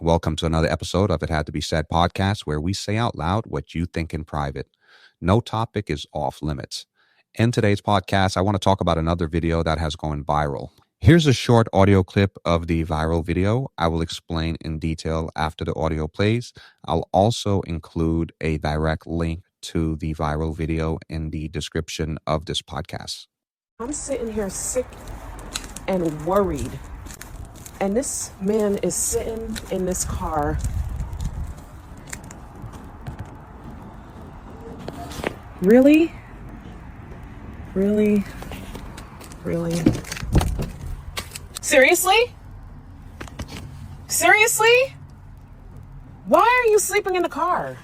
Welcome to another episode of It Had to Be Said podcast, where we say out loud what you think in private. No topic is off limits. In today's podcast, I want to talk about another video that has gone viral. Here's a short audio clip of the viral video. I will explain in detail after the audio plays. I'll also include a direct link to the viral video in the description of this podcast. I'm sitting here sick and worried. And this man is sitting in this car. Really? Really? Really? Seriously? Seriously? Why are you sleeping in the car?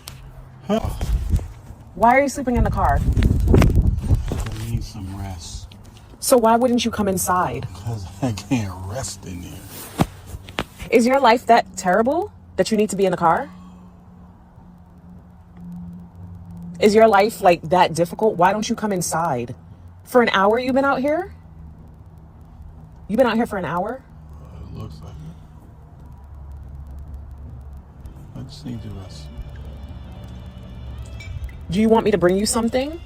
Why are you sleeping in the car? I need some rest. So why wouldn't you come inside? Because I can't rest in there. Is your life that terrible that you need to be in the car? Is your life like that difficult? Why don't you come inside? For an hour you've been out here? You've been out here for an hour? It looks like it. I just need to rest. Do you want me to bring you something?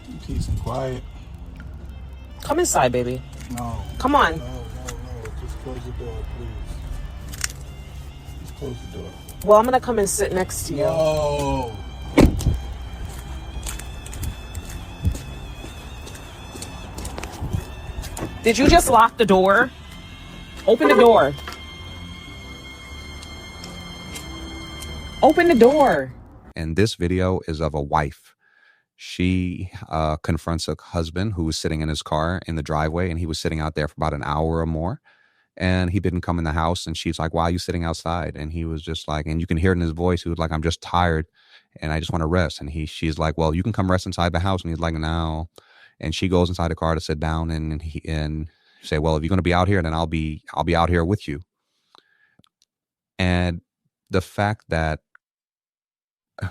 You peace and quiet. Come inside, baby. No. Come on. No. Just close the door, please. Just close the door. Well, I'm gonna come and sit next to you. No. Did you just lock the door? Open the door. Open the door. And this video is of a wife. She confronts a husband who was sitting in his car in the driveway, and he was sitting out there for about an hour or more. And he didn't come in the house, and she's like, "Why are you sitting outside?" And he was just like, and you can hear it in his voice, he was like, "I'm just tired and I just want to rest." And she's like, "Well, you can come rest inside the house." And he's like, "No." And she goes inside the car to sit down and say, "Well, if you're going to be out here, then I'll be out here with you." And the fact that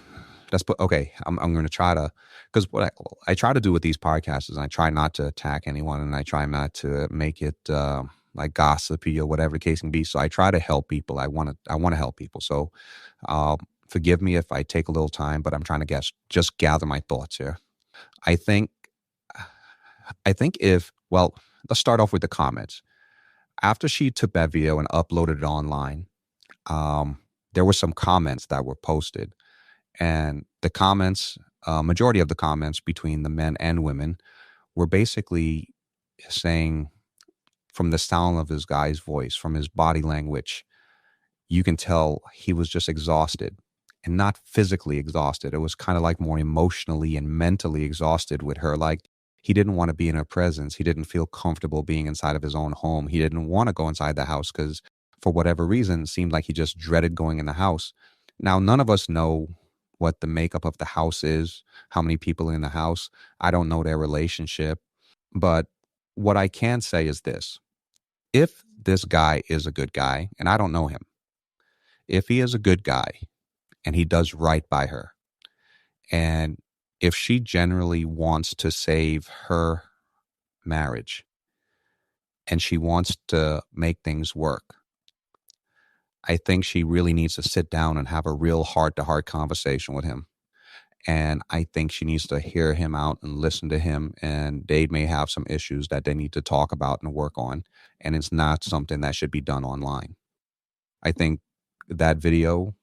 I'm going to try to, because what I try to do with these podcasts is I try not to attack anyone, and I try not to make it like gossipy or whatever the case can be. So I try to help people. I want to help people. So forgive me if I take a little time, but I'm trying to just gather my thoughts here. I think let's start off with the comments. After she took that video and uploaded it online, there were some comments that were posted. And the comments, majority of the comments between the men and women were basically saying, from the sound of this guy's voice, from his body language, you can tell he was just exhausted, and not physically exhausted. It was kind of like more emotionally and mentally exhausted with her. Like, he didn't want to be in her presence. He didn't feel comfortable being inside of his own home. He didn't want to go inside the house because, for whatever reason, it seemed like he just dreaded going in the house. Now, none of us know what the makeup of the house is, how many people are in the house. I don't know their relationship. But what I can say is this. If this guy is a good guy, and I don't know him, if he is a good guy and he does right by her, and if she generally wants to save her marriage and she wants to make things work, I think she really needs to sit down and have a real heart-to-heart conversation with him. And I think she needs to hear him out and listen to him. And they may have some issues that they need to talk about and work on. And it's not something that should be done online. I think that video,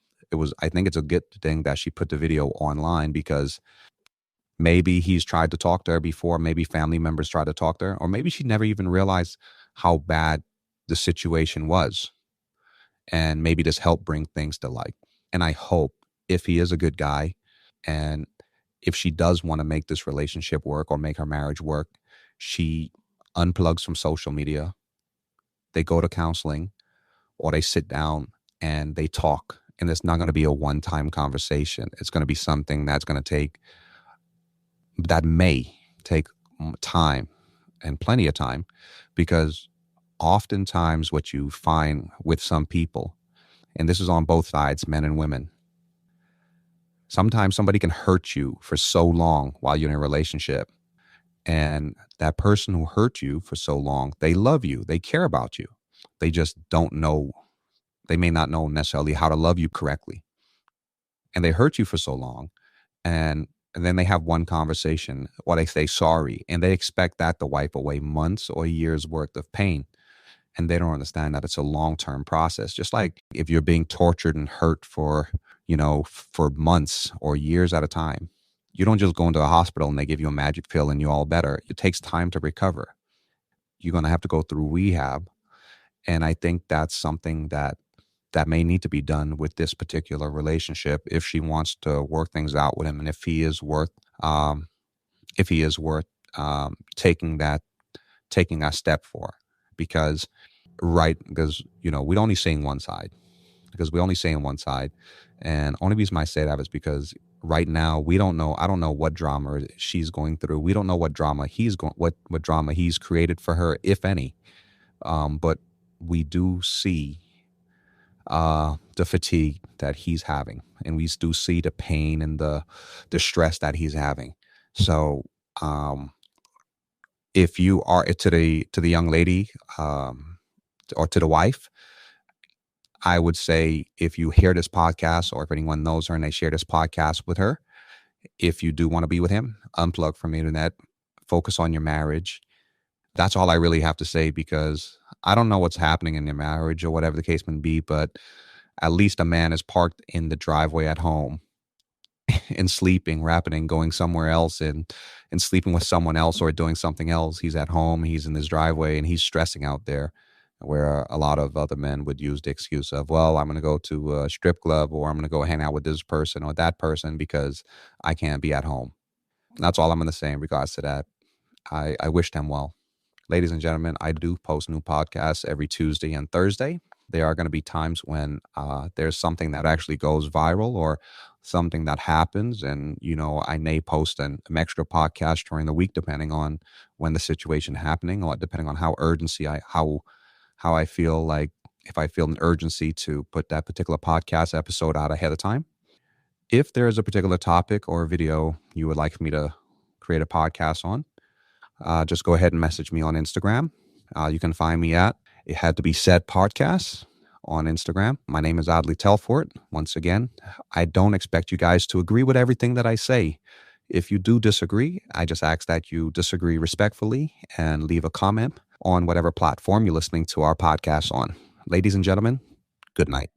I think it's a good thing that she put the video online, because maybe he's tried to talk to her before. Maybe family members tried to talk to her, or maybe she never even realized how bad the situation was. And maybe this helped bring things to light. And I hope, if he is a good guy, and if she does want to make this relationship work or make her marriage work, she unplugs from social media. They go to counseling, or they sit down and they talk. And it's not going to be a one-time conversation. It's going to be something that may take time, and plenty of time, because oftentimes what you find with some people, and this is on both sides, men and women, sometimes somebody can hurt you for so long while you're in a relationship. And that person who hurt you for so long, they love you, they care about you. They just don't know They may not know necessarily how to love you correctly. And they hurt you for so long. And then they have one conversation, or they say sorry, and they expect that to wipe away months or years worth of pain. And they don't understand that it's a long-term process. Just like if you're being tortured and hurt for, for months or years at a time, you don't just go into a hospital and they give you a magic pill and you're all better. It takes time to recover. You're going to have to go through rehab. And I think that's something that may need to be done with this particular relationship if she wants to work things out with him, and if he is worth um, taking that step for. Because we only seeing one side. Because we only seeing one side, and only reason I say that is because right now we don't know. I don't know what drama she's going through. We don't know what drama what drama he's created for her, if any. But we do see the fatigue that he's having, and we do see the pain and the stress that he's having. So, if you are to the young lady, or to the wife, I would say if you hear this podcast, or if anyone knows her and they share this podcast with her, if you do want to be with him, unplug from the internet, focus on your marriage. That's all I really have to say, because I don't know what's happening in your marriage or whatever the case may be, but at least a man is parked in the driveway at home and sleeping, rapping, and going somewhere else, and sleeping with someone else or doing something else. He's at home, he's in his driveway, and he's stressing out there, where a lot of other men would use the excuse of, well, I'm going to go to a strip club, or I'm going to go hang out with this person or that person because I can't be at home. And that's all I'm going to say in regards to that. I wish them well. Ladies and gentlemen, I do post new podcasts every Tuesday and Thursday. There are going to be times when there's something that actually goes viral, or something that happens, and I may post an extra podcast during the week, depending on when the situation happening, or depending on how I feel, like if I feel an urgency to put that particular podcast episode out ahead of time. If there is a particular topic or video you would like me to create a podcast on, just go ahead and message me on Instagram. You can find me at It Had to Be Said Podcast on Instagram. My name is Adley Telfort. Once again, I don't expect you guys to agree with everything that I say. If you do disagree, I just ask that you disagree respectfully and leave a comment on whatever platform you're listening to our podcast on. Ladies and gentlemen, good night.